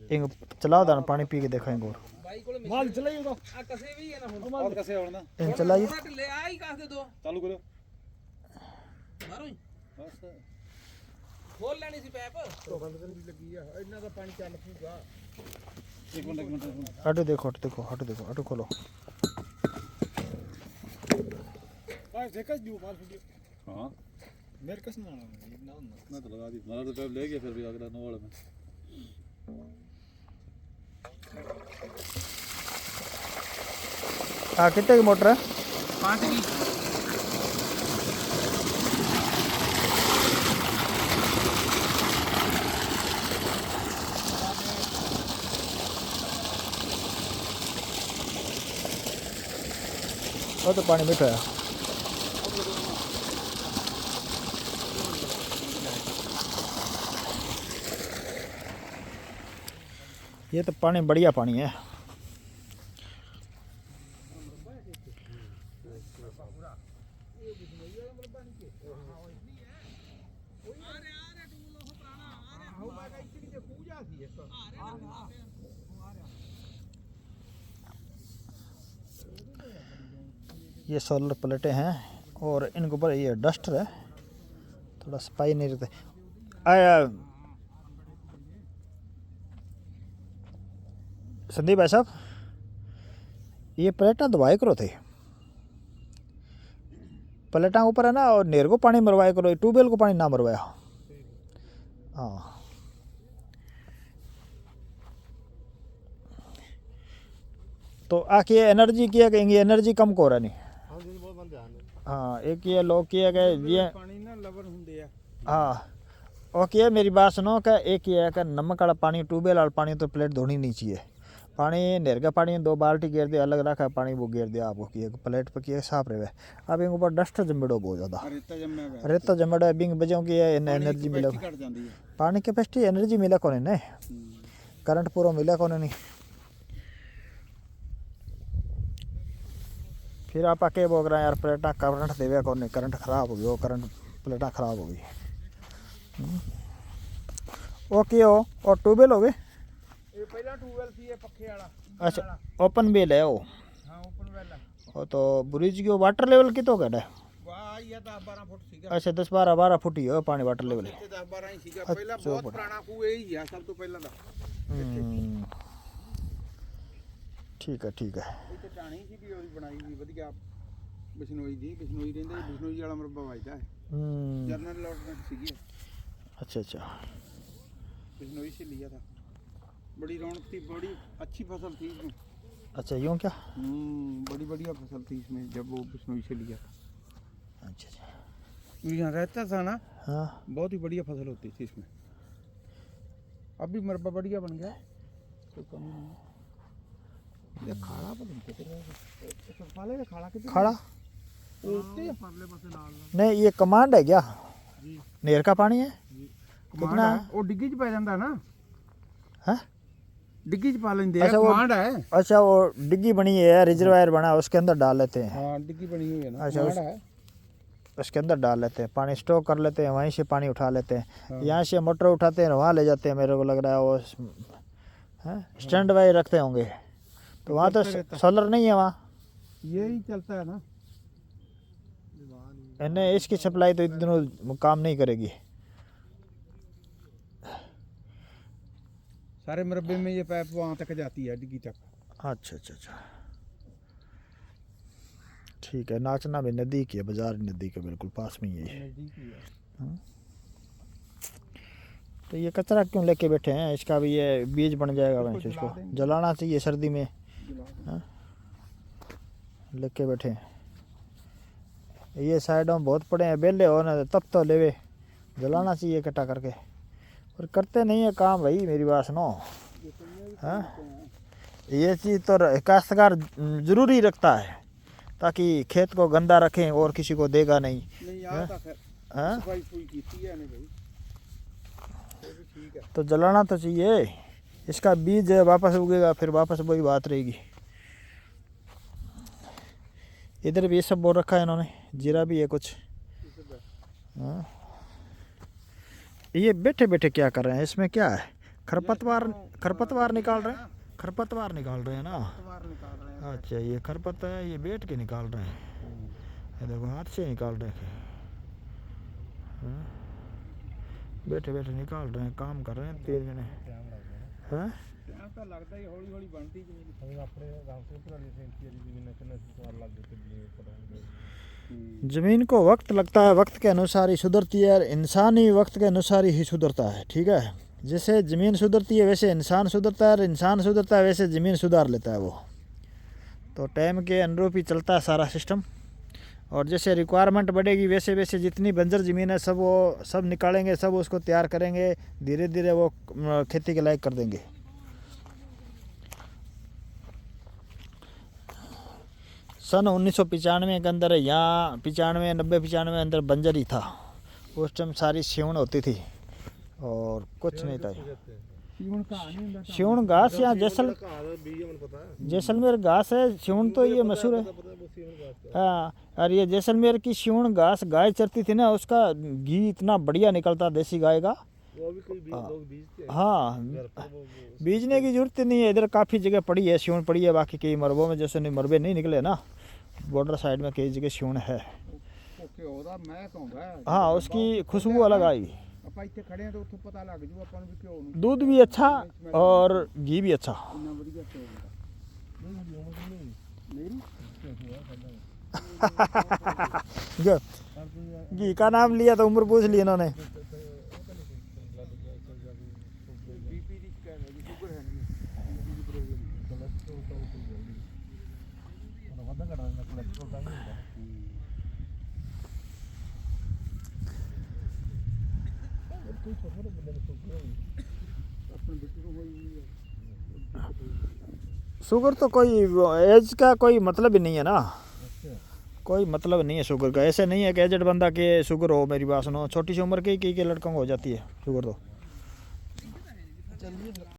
इंग चलाओ दाना पानी पी के देखो इंग और माल चलाइयो तो आ कसे भी है ना और कैसे होना इंग चलाइए थोड़ा ढिले आई कहां से दो चालू करो मारो ही बस खोल लेनी सी पाइप तो बंद कर भी लगी है इतना का पानी चल पूगा एक मिनट हटो देखो हटो खोलो भाई देखस दियो माल फुटियो हां मेरे कस ना मैं तो लगा दी मारा तो पाइप ले गया फिर भी अगला नोड़ में हाँ कितने की मोटर है 5 की वो तो पानी मीठा है ये तो पानी बढ़िया पानी है ये सोलर प्लेटें हैं और इनके ऊपर ये डस्टर है थोड़ा सफाई नहीं रहते संदीप भाई साहब ये प्लेटा दबाए करो थे प्लेटा ऊपर है ना और नेर को पानी मरवाया करो ट्यूबवेल को पानी ना मरवाया हाँ तो आके एनर्जी किया कहेंगे एनर्जी कम को रहा नहीं हाँ एक ये लोग किया गए ये पानी ना लवर हुंदे आ हाँ ओके मेरी बात सुनो कि एक ये है कि नमक वाला पानी ट्यूबवेल वाला पानी तो प्लेट धोनी नहीं चाहिए पानी नहर का पानी 2 बाल्टी गिर दे अलग रखा पानी वो गिर दिया आपको किए प्लेट पर किए साफ रहे अब इनके ऊपर डस्ट जमेड़ो बहुत ज़्यादा रेता जमेड़ो बिंग बजों की एनर्जी मिले पानी कैपेसिटी एनर्जी मिले कौन ने करंट पूरा मिले कौन नहीं फिर आप आके बोल रहे हैं यार प्लेटा करंट देवे कौन नहीं करंट खराब हो गई वो करंट प्लेटा खराब हो गई ओके हो और ट्यूबवेल हो गए ये पहला ट्यूबवेल थी ये पक्के वाला अच्छा ओपन बेल है वो हां ओपन वेल है वो तो ब्रिज की वाटर लेवल की तो कहता है वाह ये 10-12 फुट सीगा अच्छा 10-12 फुट ही है पानी वाटर लेवल 10-12 ही सीगा पहला बहुत पुराना कुएं ही है सब तो पहला दा ठीक है ਇੱਥੇ ਟਾਣੀ ਸੀ ਵੀ ਉਹਦੀ ਬਣਾਈ ਵੀ ਵਧੀਆ ਬਿਸ਼ਨੋਈ ਰਹਿੰਦੇ ਬਿਸ਼ਨੋਈ ਵਾਲਾ ਮਰਬਾ ਵਜਦਾ ਹੈ ਜਰਨਲ ਲੋਟਮੈਂਟ ਸੀਗੀ अच्छा बिश्नोई से लिया था बड़ी रौनक थी बड़ी अच्छी फसल थी इसमें अच्छा यूँ क्या बड़ी बढ़िया फसल थी इसमें जब वो बिश्नोई से लिया था अच्छा यहाँ रहता था ना हाँ बहुत ही बढ़िया फसल होती थी इसमें अब भी मरबा बढ़िया बन गया कोई कमी नहीं है खाड़ा पर खड़ा परले पासे नाल नहीं ये कमांड है क्या जी नेर का पानी है कितना वो डिग्गी च पै जांदा ना हैं डिग्गी च पा लेंदे अच्छा, वो- कमांड है अच्छा वो डिग्गी बनी है रिजर्वायर बना है, उसके अंदर डाल लेते हैं हाँ डिग्गी बनी हुई है ना अच्छा, कमांड है उसके अंदर डाल लेते हैं पानी स्टॉक कर लेते हैं वहीं से पानी उठा लेते हैं हाँ। यहाँ से मोटर उठाते हैं वहाँ ले जाते हैं मेरे को लग रहा है वो स्टैंड बाई रखते होंगे तो वहाँ तो सोलर नहीं है वहाँ यही चलता है ना इन्हें इसकी सप्लाई तो इतने दिनों काम नहीं करेगी सारे मरबे में ये पाइप वहाँ तक जाती है डिग्गी तक अच्छा ठीक है नाचना भी नज़दीक है बाजार नज़दीक है बिल्कुल पास में ही है नजदीक ही है तो ये कचरा क्यों लेके बैठे हैं इसका भी ये बीज बन जाएगा वहीं इसको जलाना चाहिए सर्दी में लेके बैठे हैं ये साइडों में बहुत पड़े हैं बेले हो ना तब तो लेवे जलाना चाहिए इकट्ठा करके और करते नहीं है काम भाई मेरी बात सुनो हाँ ये चीज़ तो काश्तकार ज़रूरी रखता है ताकि खेत को गंदा रखें और किसी को देगा नहीं हाँ तो जलाना तो चाहिए इसका बीज वापस उगेगा फिर वापस वही बात रहेगी इधर भी ये सब बोल रखा है इन्होंने जीरा भी है कुछ हाँ ये बैठे बैठे क्या कर रहे हैं, इसमें क्या है? खरपतवार निकाल रहे हैं, खरपतवार निकाल रहे हैं ना। पतवार निकाल रहे हैं। अच्छा, ये खरपतवार है, ये बैठ के निकाल रहे हैं। ये देखो हाथ से निकाल रहे हैं। हाँ? बैठे बैठे निकाल रहे हैं, काम कर रहे हैं 3 जने। हाँ? टाइम तो लगता ही, हौली हौली बनती जमीन। अपने गांव से पुरानी सेंटी जमीन कितना सवाल लग जाते। ज़मीन को वक्त लगता है, वक्त के अनुसार ही सुधरती है, और इंसान ही वक्त के अनुसार ही सुधरता है। ठीक है, जैसे ज़मीन सुधरती है वैसे इंसान सुधरता है, और इंसान सुधरता है वैसे ज़मीन सुधार लेता है वो। तो टाइम के अनुरूप ही चलता है सारा सिस्टम। और जैसे रिक्वायरमेंट बढ़ेगी वैसे वैसे जितनी बंजर ज़मीन है सब वो सब निकालेंगे, सब उसको तैयार करेंगे, धीरे धीरे वो खेती के लायक कर देंगे। सन 1995 के अंदर यहाँ 95, 90, 95 अंदर बंजर ही था। उस टाइम सारी सिवण होती थी और कुछ नहीं था। सिवण घास यहाँ जैसलमेर घास है, सिवण तो ये मशहूर है। हाँ, और ये जैसलमेर की सिवण घास गाय चरती थी ना, उसका घी इतना बढ़िया निकलता देसी गाय का। वो भी कोई लोग बीजते हैं। हाँ, बीजने की जरूरत नहीं है, इधर काफ़ी जगह पड़ी है, सिवण पड़ी है। बाकी कई मरबों में जैसे नहीं मरबे नहीं निकले ना, बॉर्डर साइड में कई जगह सिवण है। हाँ, उसकी खुशबू अलग आएगी, ਆਪਾਂ ਇੱਥੇ ਖੜੇ ਆ ਤਾਂ ਉੱਥੋਂ ਪਤਾ ਲੱਗ ਜੂ ਆਪਾਂ ਨੂੰ ਵੀ ਘਿਓ ਨੂੰ दूध भी अच्छा और घी भी अच्छा। ਕਿੰਨਾ ਵਧੀਆ ਘਿਓ ਮੇਰੀ घी का नाम लिया तो उम्र पूछ ली इन्होंने। ਬੀਪੀ ਦੀ ਸ਼ਿਕਾਇਤ ਹੈ ਜੀ, ਸ਼ੂਗਰ ਹੈ ਨਹੀਂ, ਬੀਪੀ ਦੀ ਪ੍ਰੋਬਲਮ ਕੋਲੇਸਟ੍ਰੋਲ ਤਾਂ ਕੋਈ ਜਲਦੀ ਵਾਧਾ ਘਟਾ ਦਿੰਦਾ, ਕੋਲੇਸਟ੍ਰੋਲ ਤਾਂ ਨਹੀਂ ਹੁੰਦਾ। ਕੋਈ ਛੋਟੇ ਬੰਦੇ ਨੂੰ ਸ਼ੂਗਰ ਹੋਈ, ਆਪਣੇ ਬਿੱਟੂ ਨੂੰ ਹੋਈ ਹੈ। शुगर तो कोई एज का कोई मतलब ही नहीं है ना, कोई मतलब नहीं है शुगर का। ऐसे नहीं है कि एजड बंदा के शुगर हो, मेरी बात सुनो, छोटी सी उम्र के लड़कों को हो जाती है शुगर तो।